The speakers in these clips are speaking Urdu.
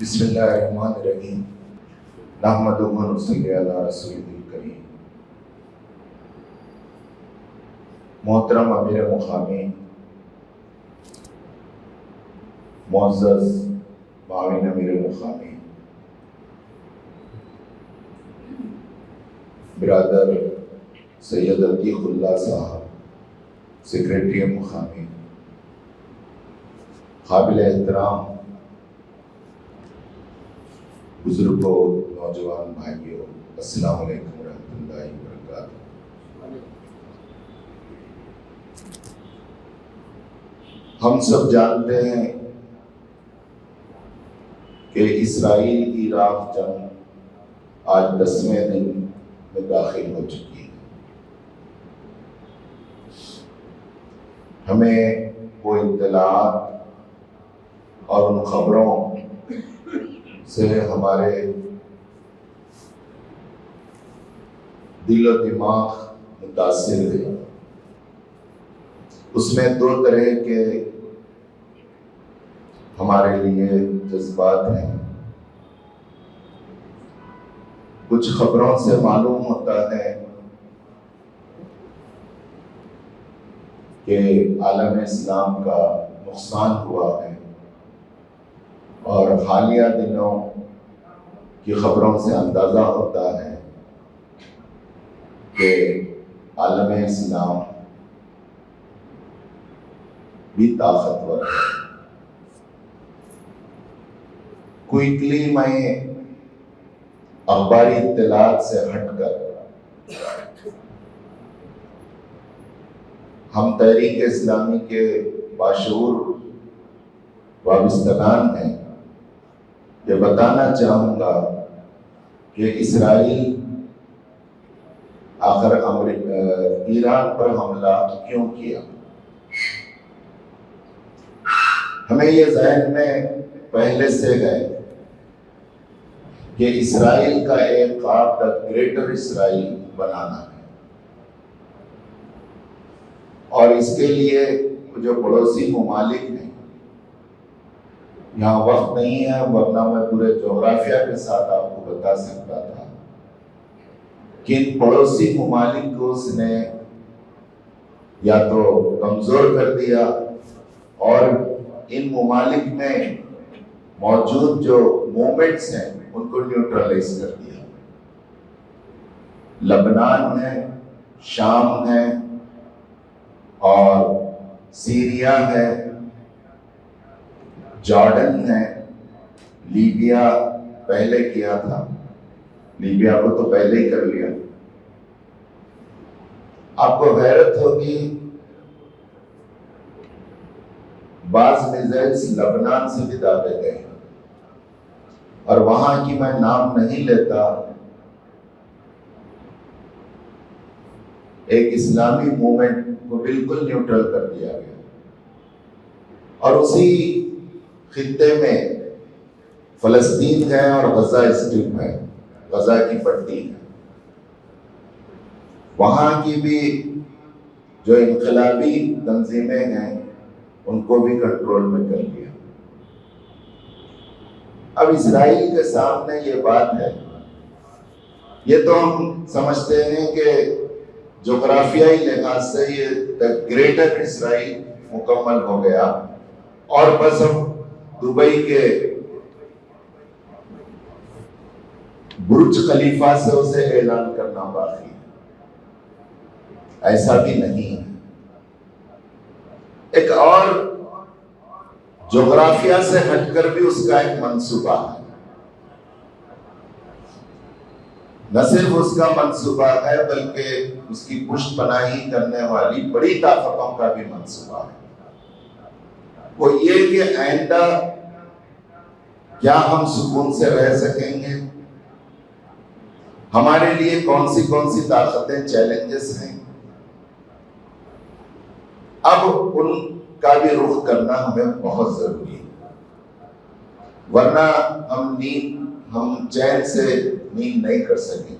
بسم اللہ الرحمن الرحیم نحمدہ و نصلی علی رسولہ الکریم۔ محترم امیر مقامی، معزز معاون امیر مقامی، برادر سید عتیق اللہ صاحب سیکریٹری مقامی، قابل احترام بزرگوں، نوجوان بھائیوں، السلام علیکم ورحمۃ اللہ وبرکاتہ۔ ہم سب جانتے ہیں کہ اسرائیل عراق جنگ آج 10ویں دن میں داخل ہو چکی ہے۔ ہمیں وہ اطلاعات اور ان خبروں سے ہمارے دل و دماغ متاثر ہے۔ اس میں دو طرح کے ہمارے لیے جذبات ہیں۔ کچھ خبروں سے معلوم ہوتا ہے کہ عالم اسلام کا نقصان ہوا ہے، اور حالیہ دنوں کی خبروں سے اندازہ ہوتا ہے کہ عالم اسلام بھی طاقتور ہے۔ کوئکلی میں اخباری اطلاعات سے ہٹ کر ہم تحریک اسلامی کے باشعور وابستگان ہیں، یہ بتانا چاہوں گا کہ اسرائیل آخر ایران پر حملہ کیوں کیا۔ ہمیں یہ ذہن میں پہلے سے ہے کہ اسرائیل کا ایک خواب تھا، گریٹر اسرائیل بنانا ہے، اور اس کے لیے جو پڑوسی ممالک ہیں، یہاں وقت نہیں ہے ورنہ میں پورے جغرافیہ کے ساتھ آپ کو بتا سکتا تھا کہ ان پڑوسی ممالک کو اس نے یا تو کمزور کر دیا اور ان ممالک میں موجود جو موومنٹس ہیں ان کو نیوٹرلائز کر دیا۔ لبنان ہے، شام ہے، اور سیریا ہے، جارڈن ہے، لیبیا پہلے کیا تھا، لیبیا کو تو پہلے ہی کر لیا۔ آپ کو حیرت ہوگی، بعض میزائلز لبنان سے بھی داغے گئے، اور وہاں کی میں نام نہیں لیتا، ایک اسلامی موومنٹ کو بالکل نیوٹرل کر دیا گیا۔ اور اسی خطے میں فلسطین ہے اور غزہ اسٹرپ ہے، غزہ کی پٹی ہے، وہاں کی بھی جو انقلابی تنظیمیں ہیں ان کو بھی کنٹرول میں کر لیا۔ اب اسرائیل کے سامنے یہ بات ہے، یہ تو ہم سمجھتے ہیں کہ جغرافیائی لحاظ سے یہ گریٹر اسرائیل مکمل ہو گیا، اور بس ہم دبئی کے برج خلیفہ سے اسے اعلان کرنا باقی ہے۔ ایسا بھی نہیں ہے، ایک اور جغرافیہ سے ہٹ کر بھی اس کا ایک منصوبہ ہے۔ نہ صرف اس کا منصوبہ ہے بلکہ اس کی پشت پناہی کرنے والی بڑی طاقتوں کا بھی منصوبہ ہے۔ وہ یہ کہ آئندہ کیا ہم سکون سے رہ سکیں گے، ہمارے لیے کون سی طاقتیں چیلنجز ہیں، اب ان کا بھی رخ کرنا ہمیں بہت ضروری ہے، ورنہ ہم چین سے نیند نہیں کر سکیں۔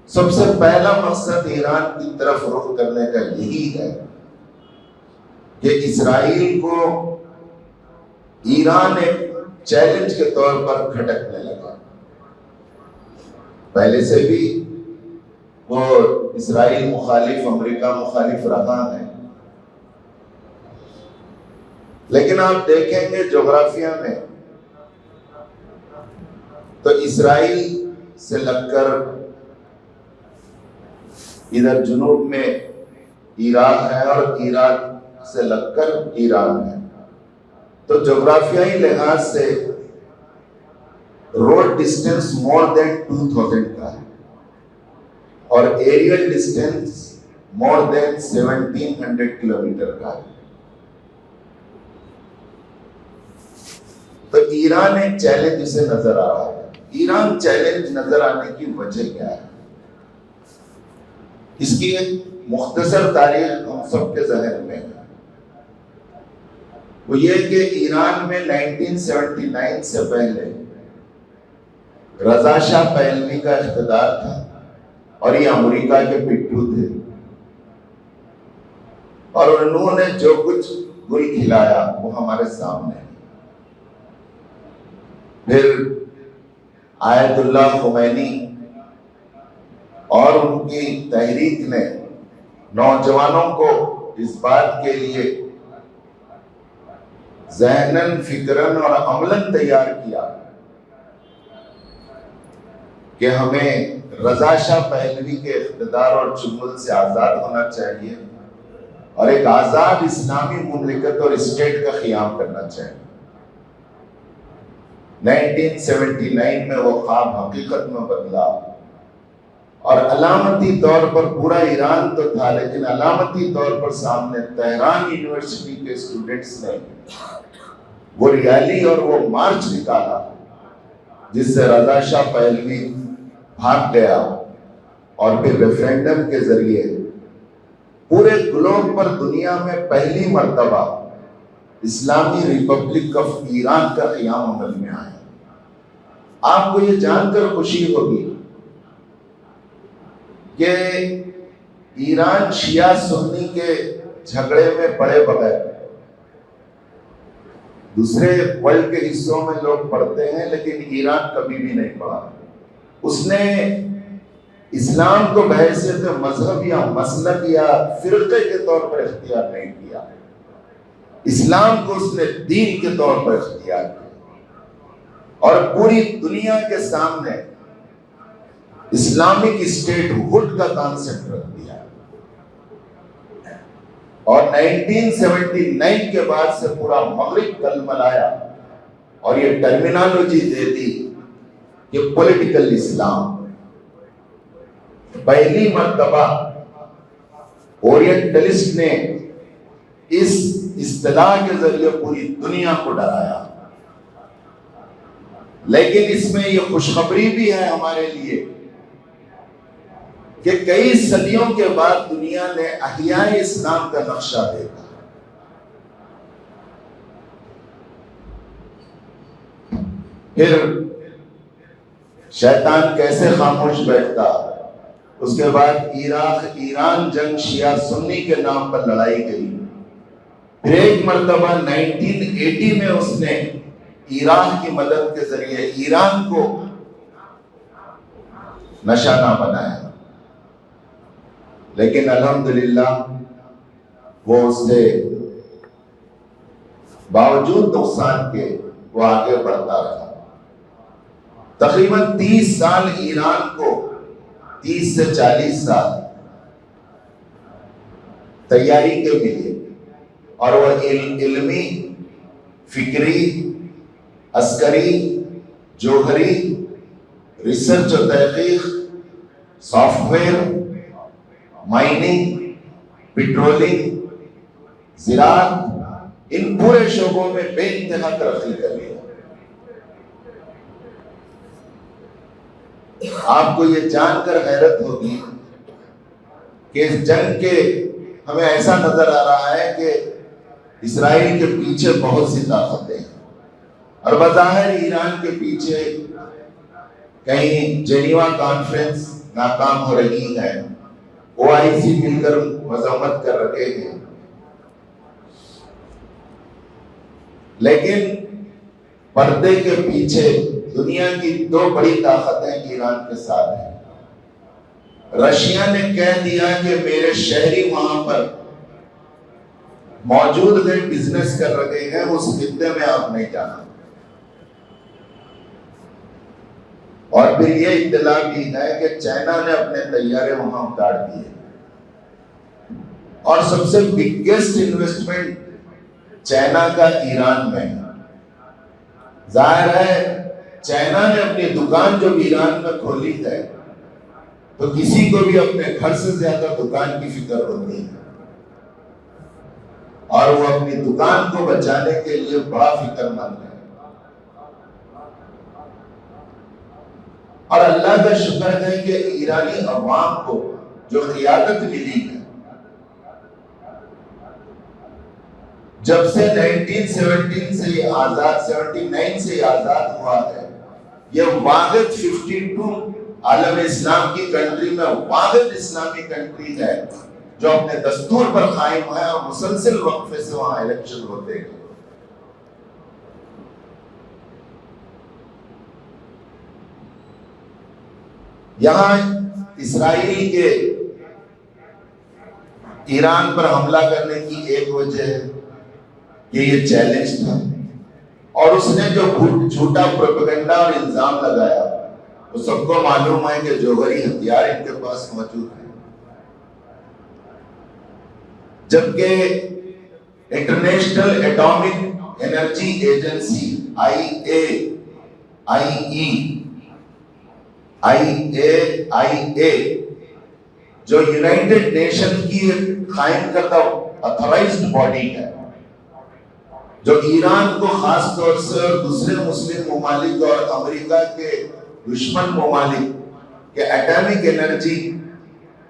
سب سے پہلا مقصد ایران کی طرف رخ کرنے کا یہی ہے کہ اسرائیل کو ایران ایک چیلنج کے طور پر کھٹکنے لگا. پہلے سے بھی وہ اسرائیل مخالف، امریکہ مخالف رہا ہے، لیکن آپ دیکھیں گے جغرافیہ میں تو اسرائیل سے لگ کر ادھر جنوب میں عراق ہے اور عراق سے لگ کر ایران ہے. تو جغرافیائی لحاظ سے روڈ ڈسٹینس مور دین 2000 کا ہے اور ایریل ڈسٹینس مور دین 1700 کلومیٹر کا ہے. تو ایران ایک چیلنج اسے نظر آ رہا ہے. ایران چیلنج نظر آنے کی وجہ کیا ہے؟ اس کی ایک مختصر تاریخ ہم سب کے ذہن میں ہے. وہ یہ کہ ایران میں 1979 سے پہلے رضا شاہ پہلوی کا اقتدار تھا اور یہ امریکہ کے پٹھو تھے اور انہوں نے جو کچھ گل کھلایا وہ ہمارے سامنے. پھر آیت اللہ خمینی اور ان کی تحریک نے نوجوانوں کو اس بات کے لیے ذہناً، فکراً اور عملاً تیار کیا کہ ہمیں رضا شاہ پہلوی کے اقتدار اور چنگل سے آزاد ہونا چاہیے اور ایک آزاد اسلامی مملکت اور اسٹیٹ کا قیام کرنا چاہیے. 1979 میں وہ خواب حقیقت میں بدلا اور علامتی طور پر پورا ایران تو تھا، لیکن علامتی طور پر سامنے تہران یونیورسٹی کے اسٹوڈنٹس نے وہ ریالی اور وہ مارچ نکالا جس سے رضا شاہ پہلوی بھاگ گیا اور پھر ریفرینڈم کے ذریعے پورے گلوب پر دنیا میں پہلی مرتبہ اسلامی ریپبلک آف ایران کا قیام عمل میں آیا. آپ کو یہ جان کر خوشی ہوگی کہ ایران شیعہ سنی کے جھگڑے میں پڑے بغیر، دوسرے ورلڈ کے حصوں میں لوگ پڑھتے ہیں لیکن ایران کبھی بھی نہیں پڑھا. اس نے اسلام کو بحیثیت مذہب یا مسلک یا فرقے کے طور پر اختیار نہیں کیا، اسلام کو اس نے دین کے طور پر اختیار کیا اور پوری دنیا کے سامنے اسلامک اسٹیٹ ہوڈ کا کانسیپٹ رکھ دیا. اور 1979 کے بعد سے پورا مغرب تلملایا اور یہ ٹرمینالوجی دے دی کہ پولیٹیکل اسلام. پہلی مرتبہ اورینٹلسٹ نے اس اصطلاح کے ذریعے پوری دنیا کو ڈرایا. لیکن اس میں یہ خوشخبری بھی ہے ہمارے لیے کہ کئی صدیوں کے بعد دنیا نے احیاء اسلام کا نقشہ دیکھا. پھر شیطان کیسے خاموش بیٹھتا. اس کے بعد ایران جنگ شیعہ سنی کے نام پر لڑائی گئی. پھر ایک مرتبہ 1980 میں اس نے ایران کی مدد کے ذریعے ایران کو نشانہ بنایا، لیکن الحمدللہ وہ اس سے باوجود نقصان کے وہ آگے بڑھتا رہا. تقریباً 30 سال ایران کو، 30 سے 40 سال تیاری کے ملے اور وہ علمی، فکری، عسکری، جوہری، ریسرچ و تحقیق، سافٹ ویئر، مائننگ، پیٹرولنگ، زراعت، ان پورے شعبوں میں بے انتہا ترقی کر لیا. آپ کو یہ جان کر حیرت ہوگی کہ اس جنگ کے ہمیں ایسا نظر آ رہا ہے کہ اسرائیل کے پیچھے بہت سی طاقتیں ہیں اور بظاہر ایران کے پیچھے کہیں جنیوا کانفرنس ناکام ہو رہی ہے، OIC مل کر مذمت کر رہے ہیں. لیکن پردے کے پیچھے دنیا کی دو بڑی طاقتیں ایران کے ساتھ ہیں۔ رشیا نے کہہ دیا کہ میرے شہری وہاں پر موجود ہیں، بزنس کر رہے ہیں، اس خطے میں آپ نہیں جانا۔ اور پھر یہ اطلاع بھی ہے کہ چائنا نے اپنے طیارے وہاں اتار دیے، اور سب سے بگیسٹ انویسٹمنٹ چائنا کا ایران میں ہے۔ ظاہر ہے چائنا نے اپنی دکان جو ایران میں کھولی ہے تو کسی کو بھی اپنے گھر سے زیادہ دکان کی فکر ہوتی ہے، اور وہ اپنی دکان کو بچانے کے لیے بڑا فکر مند ہے۔ اور اللہ کا شکر ہے کہ ایرانی عوام کو جو قیادت ملی ہے، جب سے 1917 سے یہ آزاد 79 سے یہ آزاد ہوا ہے، یہ واحد 52 عالم اسلام کی کنٹری میں واحد اسلامی کنٹری ہے جو اپنے دستور پر قائم ہے اور مسلسل وقفے سے وہاں الیکشن ہوتے ہیں۔ یہاں اسرائیل کے ایران پر حملہ کرنے کی ایک وجہ ہے کہ یہ چیلنج تھا، اور اس نے جو جھوٹا پروپیگنڈا اور الزام لگایا وہ سب کو معلوم ہے کہ جوہری ہتھیار ان کے پاس موجود ہیں، جبکہ international atomic energy agency IAEA جو یونائٹڈ نیشن کی قائم کردہ اتھرائزڈ باڈی ہے، جو ایران کو خاص طور سے اور دوسرے مسلم ممالک اور امریکہ کے دشمن ممالک کے ایٹامک انرجی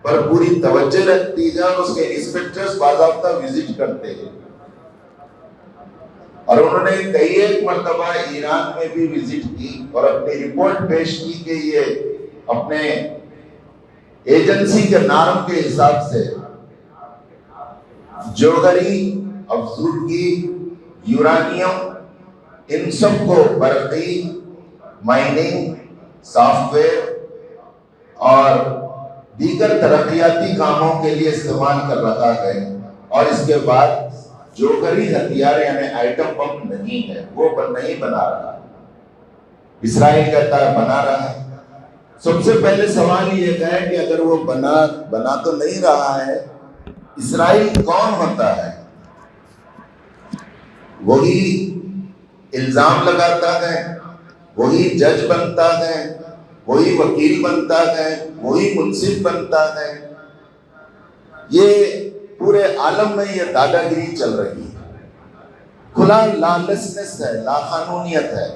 پر پوری توجہ رکھتی ہے، اور اس کے انسپیکٹرز باضابطہ وزٹ کرتے ہیں، اور انہوں نے کئی ایک مرتبہ ایران میں بھی وزٹ کی اور اپنی رپورٹ پیش کی کہ یہ اپنے ایجنسی کے نارم کے حساب سے جوہری افزودگی، یورانیم، ان سب کو برقی، مائننگ، سافٹ ویئر اور دیگر ترقیاتی کاموں کے لیے استعمال کر رہا ہے، اور اس کے بعد جوہری ہتھیار یعنی ایٹم بم نہیں ہے، وہ نہیں بنا رہا۔ اسرائیل کہتا ہے بنا رہا ہے۔ سب سے پہلے سوال یہ ہے کہ اگر وہ بنا تو نہیں رہا ہے، اسرائیل کون ہوتا ہے؟ وہی الزام لگاتا ہے، وہی جج بنتا ہے، وہی وکیل بنتا ہے، وہی منصف بنتا ہے۔ یہ پورے عالم میں یہ دادا گیری چل رہی ہے، کھلا لالسنس ہے، لاقانونیت ہے،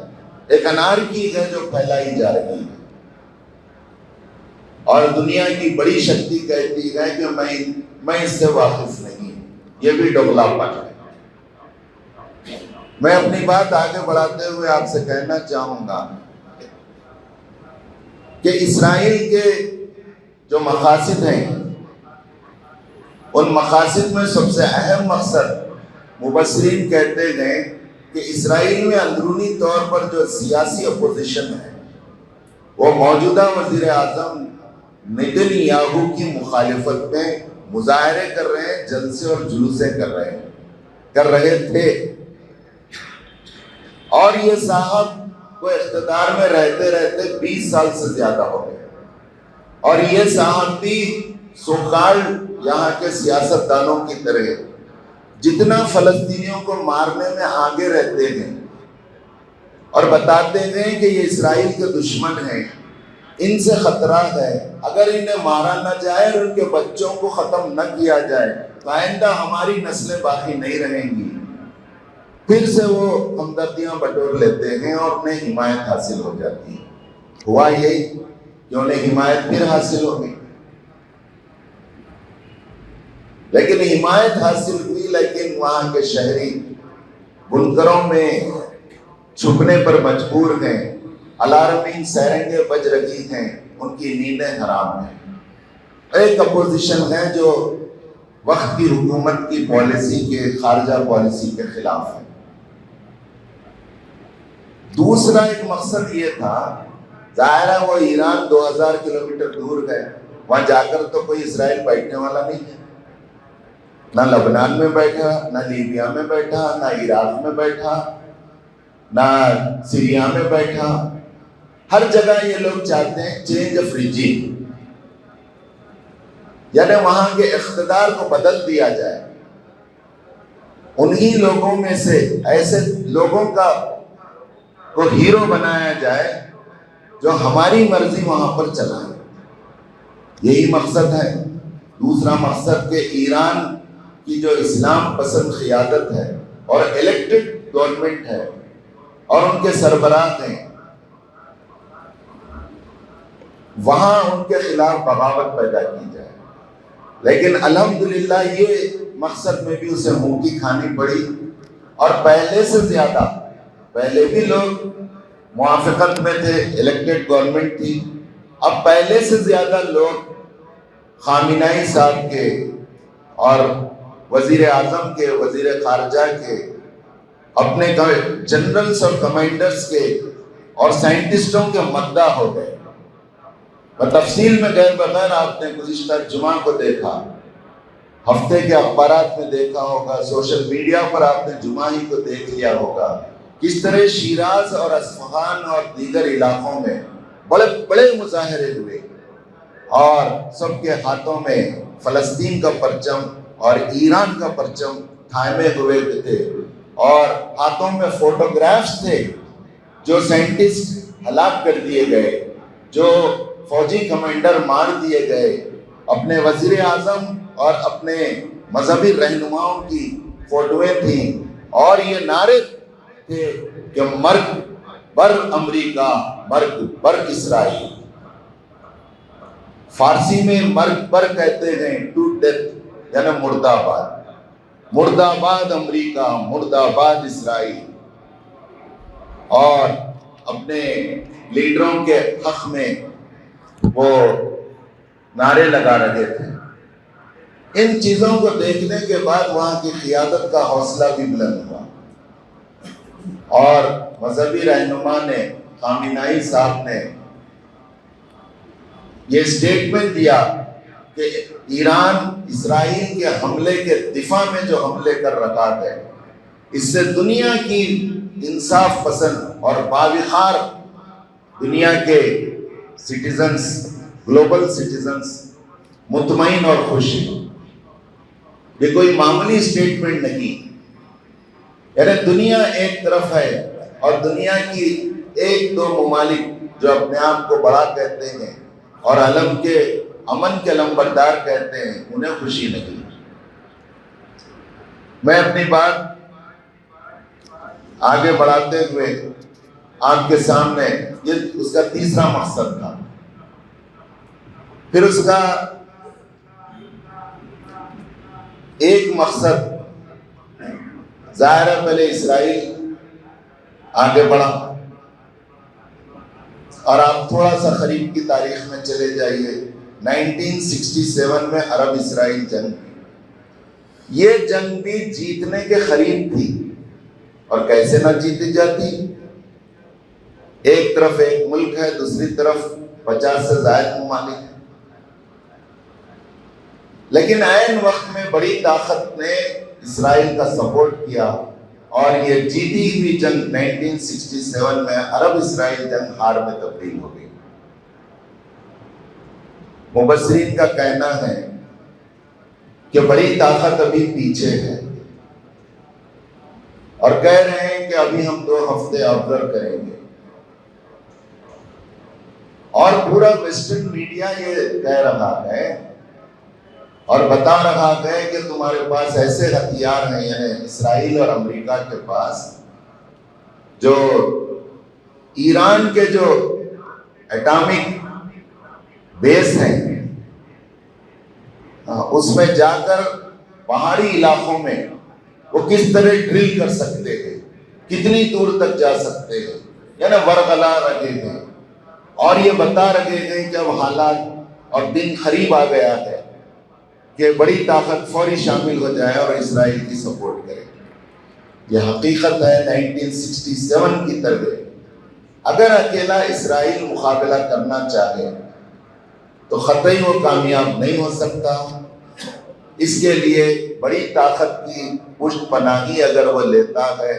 ایک انارکی ہے جو پھیلائی جا رہی ہے، اور دنیا کی بڑی شکتی کہتی ہے کہ میں اس سے واقف نہیں، یہ بھی ڈوگلا پن ہے۔ میں اپنی بات آگے بڑھاتے ہوئے آپ سے کہنا چاہوں گا کہ اسرائیل کے جو مقاصد ہیں، ان مقاصد میں سب سے اہم مقصد مبصرین کہتے ہیں کہ اسرائیل میں اندرونی طور پر جو سیاسی اپوزیشن ہے وہ موجودہ وزیر اعظم نیتن یاہو کی مخالفت میں مظاہرے کر رہے ہیں، جلسے اور جلوسے کر رہے تھے، اور یہ صاحب کو اقتدار میں رہتے رہتے 20 سال سے زیادہ ہو گئے، اور یہ صاحب بھی سوکال یہاں کے سیاستدانوں کی طرح جتنا فلسطینیوں کو مارنے میں آگے رہتے ہیں اور بتاتے ہیں کہ یہ اسرائیل کے دشمن ہیں، ان سے خطرہ ہے، اگر انہیں مارا نہ جائے اور ان کے بچوں کو ختم نہ کیا جائے تو آئندہ ہماری نسلیں باقی نہیں رہیں گی۔ پھر سے وہ ہمدردیاں بٹور لیتے ہیں اور انہیں حمایت حاصل ہو جاتی ہے۔ ہوا یہی کہ انہیں حمایت پھر حاصل ہو گئی، لیکن حمایت حاصل ہوئی، لیکن وہاں کے شہری بنکروں میں چھپنے پر مجبور ہیں، الارمنگ سیرنگیں بج رہی ہیں، ان کی نیندیں حرام ہیں۔ ایک اپوزیشن ہے جو وقت کی حکومت کی پالیسی کے، خارجہ پالیسی کے خلاف ہے۔ دوسرا ایک مقصد یہ تھا، ظاہر ہے وہ ایران 2000 کلومیٹر دور گئے، وہاں جا کر تو کوئی اسرائیل بیٹھنے والا نہیں ہے، نہ لبنان میں بیٹھا، نہ لیبیا میں بیٹھا، نہ عراق میں بیٹھا، نہ سیریا میں بیٹھا۔ ہر جگہ یہ لوگ چاہتے ہیں چینج آف ریجیم، یعنی وہاں کے اقتدار کو بدل دیا جائے، انہی لوگوں میں سے ایسے لوگوں کو ہیرو بنایا جائے جو ہماری مرضی وہاں پر چلائیں۔ یہی مقصد ہے۔ دوسرا مقصد کہ ایران کی جو اسلام پسند قیادت ہے اور الیکٹڈ گورنمنٹ ہے اور ان کے سربراہ ہیں، وہاں ان کے خلاف بغاوت پیدا کی جائے۔ لیکن الحمدللہ یہ مقصد میں بھی اسے منہ کی کھانی پڑی، اور پہلے سے زیادہ، پہلے بھی لوگ موافقت میں تھے، الیکٹڈ گورنمنٹ تھی، اب پہلے سے زیادہ لوگ خامنہئی صاحب کے اور وزیر اعظم کے، وزیر خارجہ کے، اپنے جنرلز اور کمانڈرز کے اور سائنٹسٹوں کے مداح ہو گئے۔ تفصیل میں گئے بغیر آپ نے گزشتہ جمعہ کو دیکھا، ہفتے کے اخبارات میں دیکھا ہوگا، سوشل میڈیا پر آپ نے جمعہ ہی کو دیکھ لیا ہوگا، کس طرح شیراز اور اصفہان اور دیگر علاقوں میں بڑے بڑے مظاہرے ہوئے، اور سب کے ہاتھوں میں فلسطین کا پرچم اور ایران کا پرچم تھامے ہوئے تھے، اور ہاتھوں میں فوٹوگرافز تھے جو سائنٹسٹ ہلاک کر دیے گئے، جو فوجی کمانڈر مار دیے گئے، اپنے وزیر اعظم اور اپنے مذہبی رہنماؤں کی فوٹویں تھیں، اور یہ نعرے تھے کہ مرگ بر امریکہ، مرگ بر اسرائیل۔ فارسی میں مرگ بر کہتے ہیں ٹو ڈیتھ، یعنی مردہ آباد، مردہ آباد امریکہ، مردہ آباد اسرائیل، اور اپنے لیڈروں کے حق میں وہ نعرے لگا رہے تھے۔ ان چیزوں کو دیکھنے کے بعد وہاں کی قیادت کا حوصلہ بھی بلند ہوا، اور مذہبی رہنما نے، خامنہئی صاحب نے یہ اسٹیٹمنٹ دیا کہ ایران اسرائیل کے حملے کے دفاع میں جو حملے کر رکھا ہے، اس سے دنیا کی انصاف پسند اور باوقار دنیا کے سٹیزنز، گلوبل سٹیزنز مطمئن اور خوش ہیں۔ یہ کوئی معمولی اسٹیٹمنٹ نہیں، یعنی دنیا ایک طرف ہے اور دنیا کی ایک دو ممالک جو اپنے آپ کو بڑا کہتے ہیں اور عالم کے امن کے علمبردار کہتے ہیں، انہیں خوشی نہیں۔ میں اپنی بات آگے بڑھاتے ہوئے آپ کے سامنے، یہ اس کا تیسرا مقصد تھا۔ پھر اس کا ایک مقصد ظاہر ہے، پہلے اسرائیل آگے بڑھا، اور آپ تھوڑا سا قریب کی تاریخ میں چلے جائیے، 1967 میں عرب اسرائیل جنگ ہوئی۔ یہ جنگ بھی جیتنے کے قریب تھی، اور کیسے نہ جیتی جاتی؟ ایک طرف ایک ملک ہے، دوسری طرف 50 سے زائد ممالک ہیں، لیکن عین وقت میں بڑی طاقت نے اسرائیل کا سپورٹ کیا، اور یہ جیتی ہوئی جنگ 1967 میں عرب اسرائیل جنگ ہار میں تبدیل ہو گئی۔ مبصرین کا کہنا ہے کہ بڑی طاقت ابھی پیچھے ہے، اور کہہ رہے ہیں کہ ابھی ہم 2 ہفتے آبزرو کریں گے، اور پورا ویسٹرن میڈیا یہ کہہ رہا ہے اور بتا رہا ہے کہ تمہارے پاس ایسے ہتھیار ہیں، یعنی اسرائیل اور امریکہ کے پاس، جو ایران کے جو ایٹامک بیس ہیں اس میں جا کر پہاڑی علاقوں میں وہ کس طرح ڈرل کر سکتے ہیں، کتنی دور تک جا سکتے ہیں، یعنی ورغلا رہے ہیں، اور یہ بتا رہے ہیں کہ اب حالات اور دن قریب آ گیا ہے کہ بڑی طاقت فوری شامل ہو جائے اور اسرائیل کی سپورٹ کرے۔ یہ حقیقت ہے 1967 کی طرح اگر اکیلا اسرائیل مقابلہ کرنا چاہے تو قطعی وہ کامیاب نہیں ہو سکتا. اس کے لیے بڑی طاقت کی پشت پناہی اگر وہ لیتا ہے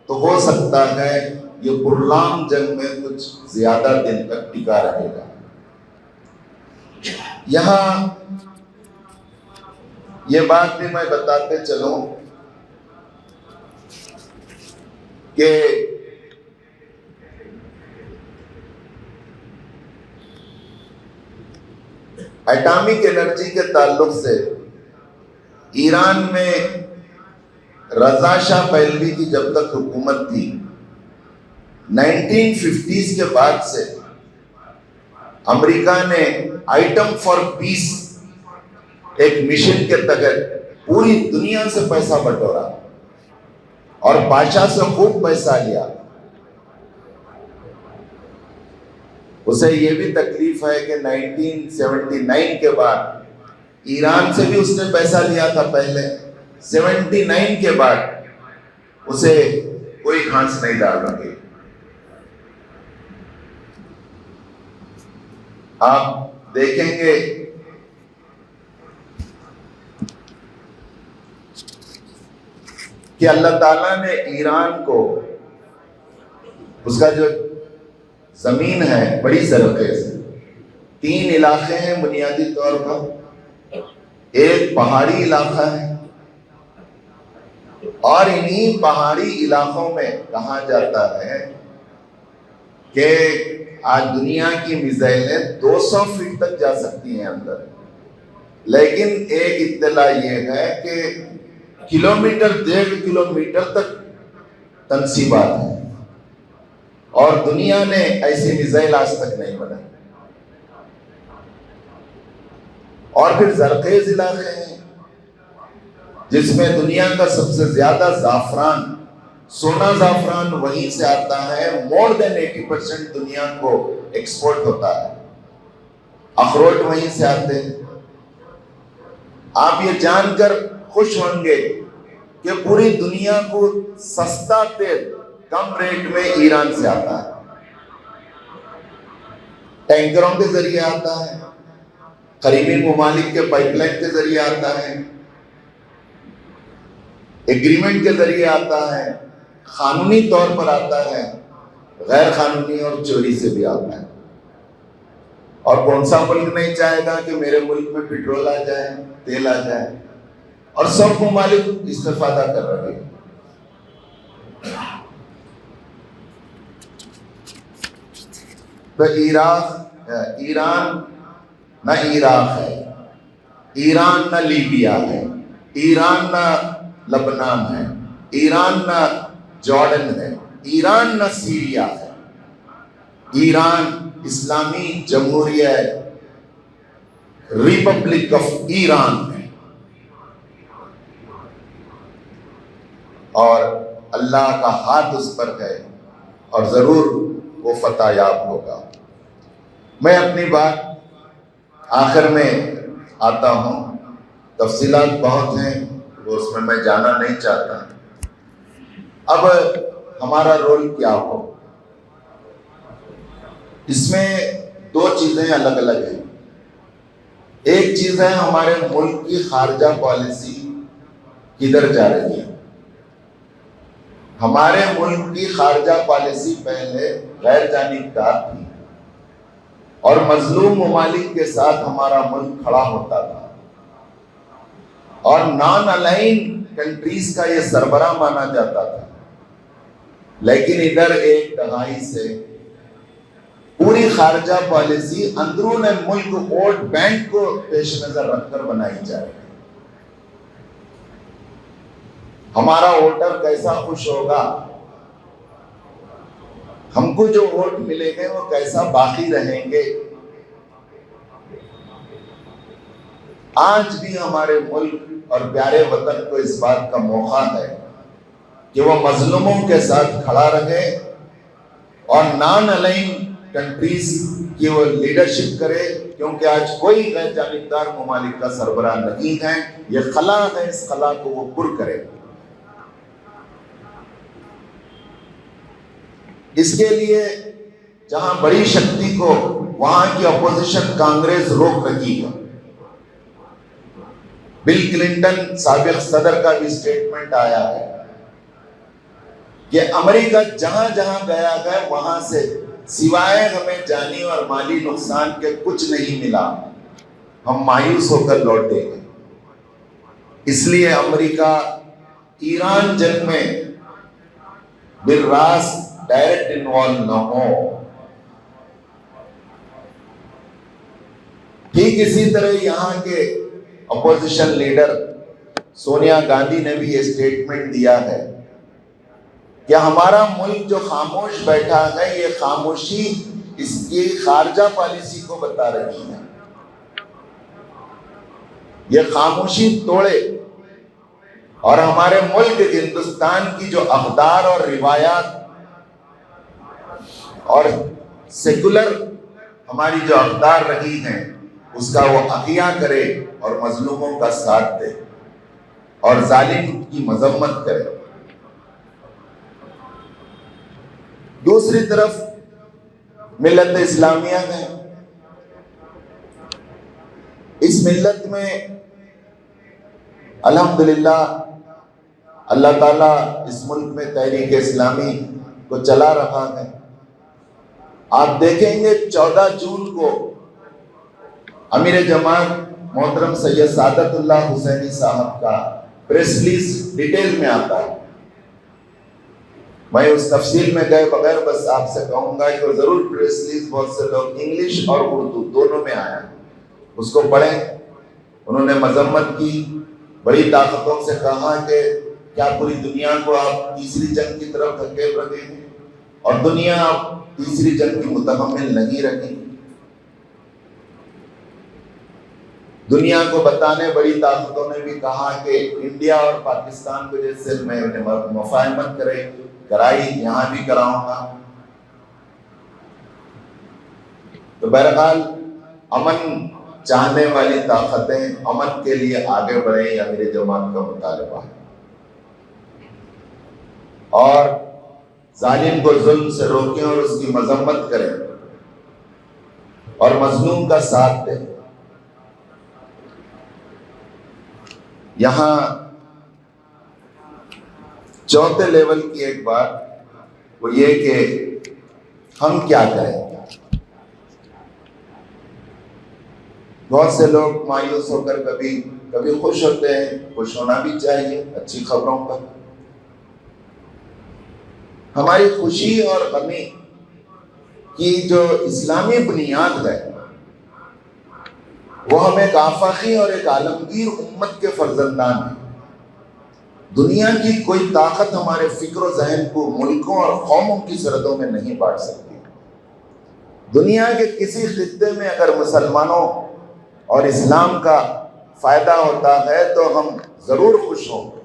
تو ہو سکتا ہے یہ پرلام جنگ میں کچھ زیادہ دن تک ٹکا رہے گا. یہاں یہ بات بھی میں بتاتے چلوں کہ ایٹامک انرجی کے تعلق سے ایران میں رضا شاہ پہلوی کی جب تک حکومت تھی 1950s کے بعد سے امریکہ نے آئٹم فار پیس ایک مشن کے تحت پوری دنیا سے پیسہ بٹورا اور بادشاہ سے خوب پیسہ لیا. اسے یہ بھی تکلیف ہے کہ 1979 کے بعد ایران سے بھی اس نے پیسہ لیا تھا پہلے, 79 کے بعد اسے کوئی گھانس نہیں ڈال رہی. آپ دیکھیں گے کہ اللہ تعالیٰ نے ایران کو اس کا جو زمین ہے بڑی زرخیز ہے. 3 علاقے ہیں بنیادی طور پر. ایک پہاڑی علاقہ ہے اور انہی پہاڑی علاقوں میں کہا جاتا ہے کہ آج دنیا کی میزائلیں 200 فٹ تک جا سکتی ہیں اندر, لیکن ایک اطلاع یہ ہے کہ کلومیٹر 1.5 کلومیٹر تک تنصیبات ہیں اور دنیا نے ایسی میزائل آج تک نہیں بنائی. اور پھر زرخیز علاقے ہیں جس میں دنیا کا سب سے زیادہ زعفران, سونا زعفران وہیں سے آتا ہے. مور دین 80% دنیا کو ایکسپورٹ ہوتا ہے. اخروٹ وہیں سے آتے ہیں. آپ یہ جان کر خوش ہوں گے کہ پوری دنیا کو سستا تیل کم ریٹ میں ایران سے آتا ہے. ٹینکروں کے ذریعے آتا ہے, قریبی ممالک کے پائپ لائن کے ذریعے آتا ہے, ایگریمنٹ کے ذریعے آتا ہے, قانونی طور پر آتا ہے, غیر قانونی اور چوری سے بھی آتا ہے. اور کون سا ملک نہیں چاہے گا کہ میرے ملک میں پیٹرول آ جائے, تیل آ جائے, اور سب ممالک استفادہ کر رہے ہیں. تو ایران نہ عراق ہے, ایران نہ لیبیا ہے, ایران نہ لبنان ہے, ایران نہ جارڈن ہے, ایران نہ سیریا ہے. ایران اسلامی جمہوریہ ریپبلک آف ایران ہے اور اللہ کا ہاتھ اس پر ہے اور ضرور وہ فتح یاب ہوگا. میں اپنی بات آخر میں آتا ہوں, تفصیلات بہت ہیں وہ اس میں جانا نہیں چاہتا. اب ہمارا رول کیا ہو, اس میں 2 چیزیں الگ الگ ہیں. ایک چیز ہے ہمارے ملک کی خارجہ پالیسی کدھر جا رہی ہے. ہمارے ملک کی خارجہ پالیسی پہلے غیر جانبدار تھی اور مظلوم ممالک کے ساتھ ہمارا ملک کھڑا ہوتا تھا اور نان الائن کنٹریز کا یہ سربراہ مانا جاتا تھا. لیکن ادھر ایک دہائی سے پوری خارجہ پالیسی اندرون ملک ووٹ بینک کو پیش نظر رکھ کر بنائی جا رہی ہے. ہمارا ووٹر کیسا خوش ہوگا, ہم کو جو ووٹ ملے گے وہ کیسا باقی رہیں گے. آج بھی ہمارے ملک اور پیارے وطن کو اس بات کا موقع ہے کہ وہ مظلوموں کے ساتھ کھڑا رہے اور نان الائن کنٹریز کی وہ لیڈرشپ کرے, کیونکہ آج کوئی غیر جانبدار ممالک کا سربراہ نہیں ہے. یہ خلا ہے, اس خلا کو وہ پر کرے. اس کے لیے جہاں بڑی شکتی کو وہاں کی اپوزیشن کانگریس روک رہی ہے. بل کلنٹن سابق صدر کا بھی سٹیٹمنٹ آیا ہے کہ امریکہ جہاں جہاں گیا ہے وہاں سے سوائے ہمیں جانی اور مالی نقصان کے کچھ نہیں ملا، ہم مایوس ہو کر لوٹے ہیں. اس لیے امریکہ ایران جنگ میں بالراست ڈائریکٹ انوالو نہ ہو. ٹھیک اسی طرح یہاں کے اپوزیشن لیڈر سونیا گاندھی نے بھی یہ سٹیٹمنٹ دیا ہے کہ ہمارا ملک جو خاموش بیٹھا ہے یہ خاموشی اس کی خارجہ پالیسی کو بتا رہی ہے. یہ خاموشی توڑے اور ہمارے ملک ہندوستان کی جو اقدار اور روایات اور سیکولر ہماری جو اقدار رہی ہیں اس کا وہ احیا کرے اور مظلوموں کا ساتھ دے اور ظالم کی مذمت کرے. دوسری طرف ملت اسلامیہ ہے. اس ملت میں الحمدللہ اللہ تعالیٰ اس ملک میں تحریک اسلامی کو چلا رہا ہے. آپ دیکھیں گے 14 جون کو امیر جماعت محترم سید سعادت اللہ حسینی صاحب کا پریس ریلیز ڈیٹیل میں آتا ہے. میں اس تفصیل میں گئے بغیر بس آپ سے کہوں گا کہ ضرور پریس ریلیز بہت سے لوگ انگلش اور اردو دونوں میں آیا اس کو پڑھیں. انہوں نے مذمت کی، بڑی طاقتوں سے کہا کہ کیا پوری دنیا کو آپ تیسری جنگ کی طرف دھکیل رہے ہیں اور دنیا آپ تیسری جنگ کی متحمل نہیں رہی. دنیا کو بتانے بڑی طاقتوں نے بھی کہا کہ انڈیا اور پاکستان کو جیسے میں مفاہمت کرائی یہاں بھی کراؤں گا. تو بہرحال امن چاہنے والی طاقتیں امن کے لیے آگے بڑھیں، یا میرے جماعت کا مطالبہ ہے، اور ظالم کو ظلم سے روکیں اور اس کی مذمت کریں اور مظلوم کا ساتھ دیں. یہاں چوتھے لیول کی ایک بات وہ یہ کہ ہم کیا کریں. بہت سے لوگ مایوس ہو کر کبھی خوش ہوتے ہیں، خوش ہونا بھی چاہیے اچھی خبروں پر. ہماری خوشی اور غمی کی جو اسلامی بنیاد ہے وہ ہم ایک آفاقی اور ایک عالمگیر امت کے فرزندان ہیں. دنیا کی کوئی طاقت ہمارے فکر و ذہن کو ملکوں اور قوموں کی سرحدوں میں نہیں بانٹ سکتی. دنیا کے کسی خطے میں اگر مسلمانوں اور اسلام کا فائدہ ہوتا ہے تو ہم ضرور خوش ہوں گے،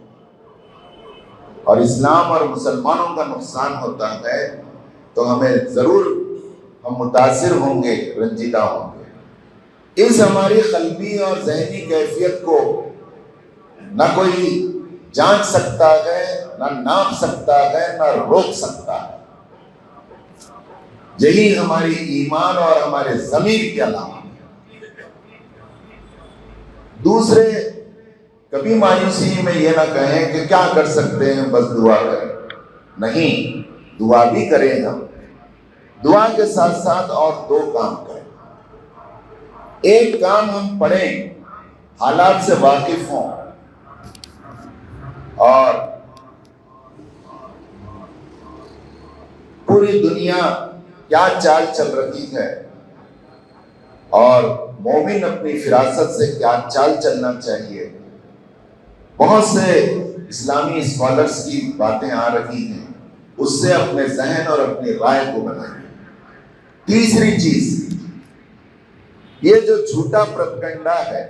اور اسلام اور مسلمانوں کا نقصان ہوتا ہے تو ہم متاثر ہوں گے، رنجیدہ ہوں گے. اس ہماری قلبی اور ذہنی کیفیت کو نہ کوئی جانچ سکتا ہے، نہ ناپ سکتا ہے، نہ روک سکتا ہے. یہی ہماری ایمان اور ہمارے ضمیر کی علامت ہے. دوسرے کبھی مایوسی میں یہ نہ کہیں کہ کیا کر سکتے ہیں، بس دعا کریں. نہیں، دعا بھی کریں. ہم دعا کے ساتھ ساتھ اور 2 کام کریں. ایک کام ہم پڑھیں، حالات سے واقف ہوں اور پوری دنیا کیا چال چل رہی ہے اور مومن اپنی فراست سے کیا چال چلنا چاہیے. بہت سے اسلامی اسکالرز کی باتیں آ رہی ہیں، اس سے اپنے ذہن اور اپنی رائے کو بنائیں. تیسری چیز، یہ جو جھوٹا پروپیگنڈا ہے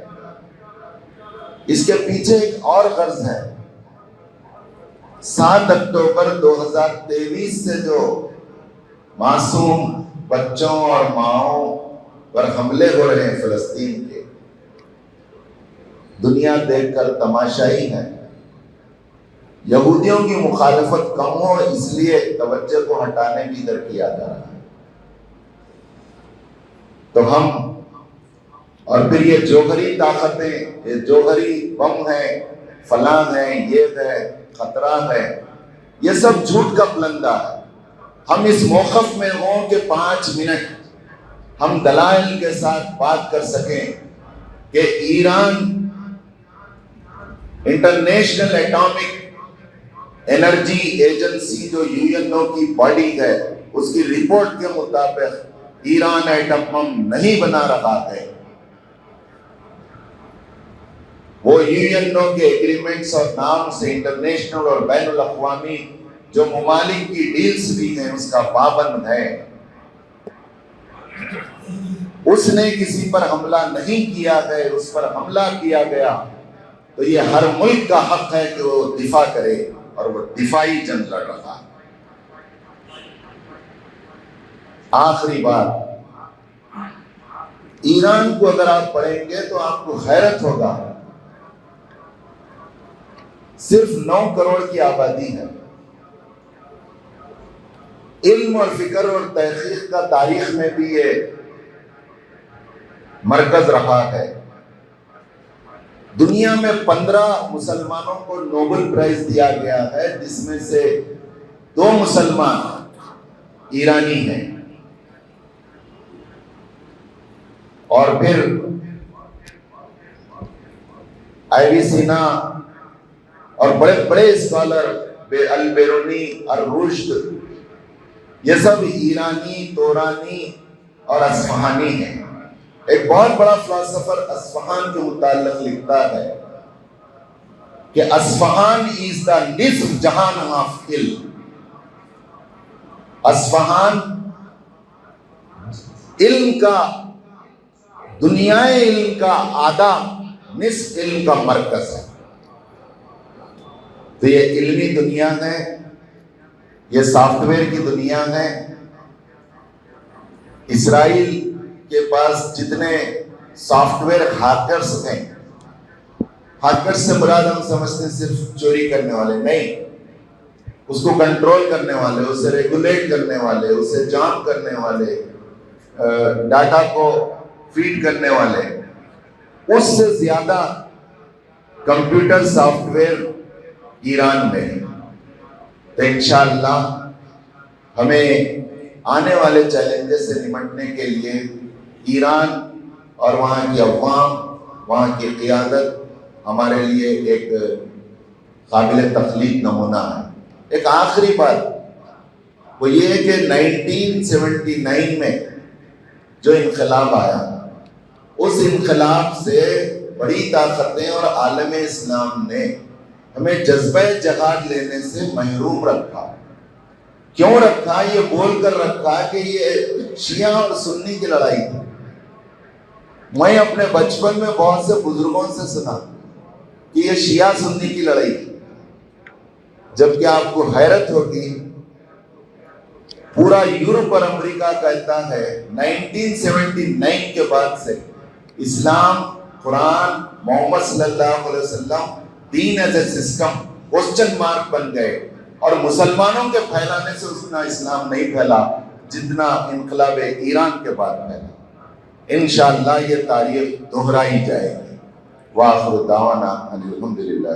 اس کے پیچھے ایک اور غرض ہے. 7 اکتوبر 2023 سے جو معصوم بچوں اور ماؤں پر حملے ہو رہے ہیں فلسطین کے، دنیا دیکھ کر تماشائی ہے. یہودیوں کی مخالفت کم ہو اس لیے توجہ کو ہٹانے بھی ادھر کیا جا رہا ہے. تو ہم اور پھر یہ جوہری طاقتیں، یہ جوہری بم ہے، فلاں ہے، یہ ہے، خطرہ ہے، یہ سب جھوٹ کا پلندہ ہے. ہم اس موقف میں ہوں کہ 5 منٹ ہم دلائل کے ساتھ بات کر سکیں کہ Iran international atomic energy agency جو UN کی باڈی ہے، اس کی رپورٹ کے مطابق ایران ایٹم بم نہیں بنا رہا ہے. وہ UN کے ایگریمنٹس اور نام سے انٹرنیشنل اور بین الاقوامی جو ممالک کی ڈیلز بھی ہیں اس کا پابند ہے. اس نے کسی پر حملہ نہیں کیا ہے، اس پر حملہ کیا گیا تو یہ ہر ملک کا حق ہے کہ وہ دفاع کرے، اور وہ دفاعی جنگ لڑ رہا ہے. آخری بات، ایران کو اگر آپ پڑھیں گے تو آپ کو حیرت ہوگا. صرف 9 کروڑ کی آبادی ہے. علم اور فکر اور تحقیق کا تاریخ میں بھی یہ مرکز رہا ہے. دنیا میں 15 مسلمانوں کو نوبل پرائز دیا گیا ہے، جس میں سے 2 مسلمان ایرانی ہیں. اور پھر آئی سینا اور بڑے بڑے اسکالر البیرونی اور رشد، یہ سب ایرانی، تورانی اور اصفہانی ہیں. ایک بہت بڑا فلسفر اصفہان کے متعلق لکھتا ہے کہ اصفہان از دا نصف جہان آف علم. اصفہان علم کا، دنیائے علم کا آدھا، نصف علم کا مرکز ہے. تو یہ علمی دنیا ہے، یہ سافٹ ویئر کی دنیا ہے. اسرائیل کے پاس جتنے سافٹ ویئر ہیکرز ہیں، ہیکرز سے مراد ہم سمجھتے ہیں صرف چوری کرنے والے نہیں، اس کو کنٹرول کرنے والے، اسے ریگولیٹ کرنے والے، اسے جام کرنے والے، ڈاٹا کو فیڈ کرنے والے. اس سے زیادہ کمپیوٹر سافٹ ویئر ایران میں ہے. تو انشاءاللہ ہمیں آنے والے چیلنجز سے نمٹنے کے لیے ایران اور وہاں کی عوام، وہاں کی قیادت ہمارے لیے ایک قابل تخلیق نمونہ ہے. ایک آخری بات وہ یہ ہے کہ 1979 میں جو انقلاب آیا، اس انقلاب سے بڑی طاقتیں اور عالم اسلام نے ہمیں جذبہ جہاد لینے سے محروم رکھا. کیوں رکھا؟ یہ بول کر رکھا کہ یہ شیعہ اور سنی کی لڑائی تھی. میں اپنے بچپن میں بہت سے بزرگوں سے سنا کہ یہ شیعہ سنی کی لڑائی تھی، جبکہ آپ کو حیرت ہوگی پورا یورپ اور امریکہ کہتا ہے 1979 کے بعد سے اسلام، قرآن، محمد صلی اللہ علیہ وسلم، دین as a system question mark بن گئے. اور مسلمانوں کے پھیلانے سے اتنا اسلام نہیں پھیلا جتنا انقلاب ایران کے بعد پھیلا. انشاءاللہ یہ تاریخ دہرائی جائے گی. وآخر دعوانا الحمدللہ.